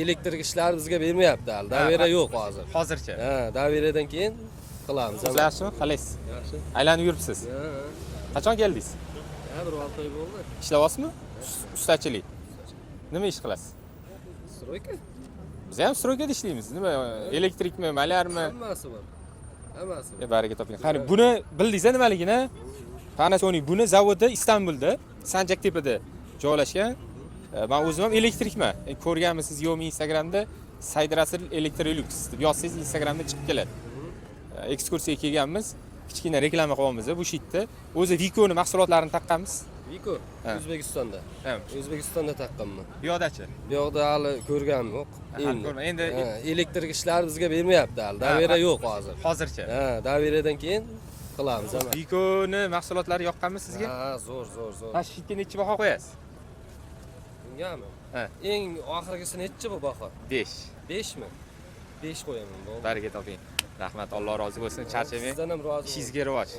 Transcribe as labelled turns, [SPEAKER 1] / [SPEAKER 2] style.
[SPEAKER 1] elektrik ishlari bizga bermayapti hali. Davera yo'q hozir.
[SPEAKER 2] Hozircha.
[SPEAKER 1] Ha, daveradan keyin qilamiz.
[SPEAKER 2] Siz yaxshimi? Qalaysiz?
[SPEAKER 1] Yaxshi.
[SPEAKER 2] Aylanib yuribsiz.
[SPEAKER 1] Ha.
[SPEAKER 2] Qachon keldingiz?
[SPEAKER 1] Ha, bir 6 oy bo'ldi.
[SPEAKER 2] Ishlayapsizmi? Ustachilik. Nima ish qilasiz?
[SPEAKER 1] Stroyka.
[SPEAKER 2] Biz ham stroykada ishlaymiz. Nima, elektrikmi, malyarmi?
[SPEAKER 1] Hammasi bor. Hammasi bor.
[SPEAKER 2] Baraka toping. Qani, buni bildingiz nimaligini? Panasonic buni zavodi Istanbulda, Sanjaktepada joylashgan. Men o'zim ham elektrikman. Ko'rganmisiz yo'qmi Instagramda? Saydrasil Electrolux deb yozsangiz Instagramda chiqib keladi. Ekskursiyaga kelganmiz. Kichkina reklama qilyapmiz bu shitda. O'zi Vico'ni mahsulotlarini taqqanmiz.
[SPEAKER 1] Vico O'zbekistonda.
[SPEAKER 2] Ha.
[SPEAKER 1] O'zbekistonda taqqanman.
[SPEAKER 2] Bu yoqdachi?
[SPEAKER 1] Bu yoqda hali ko'rganim yo'q.
[SPEAKER 2] Endi
[SPEAKER 1] elektrik ishlari bizga bermayapti hali. Davera yo'q hozir.
[SPEAKER 2] hozircha.
[SPEAKER 1] Ha, daveradan keyin qilamiz hamma.
[SPEAKER 2] Vico'ni mahsulotlari yoqqanmi sizga?
[SPEAKER 1] Ha, zo'r.
[SPEAKER 2] Ha, shitga necha baho qo'yasiz?
[SPEAKER 1] Bungami?
[SPEAKER 2] Ha.
[SPEAKER 1] Eng oxirgisi necha bu baho?
[SPEAKER 2] 5.
[SPEAKER 1] 5 mi? 5 qo'yaman.
[SPEAKER 2] Baraka toping. Rahmat, Alloh rozi bo'lsin. Charchamang.
[SPEAKER 1] Sizdan ham rozi.
[SPEAKER 2] Ishingizga rivoj.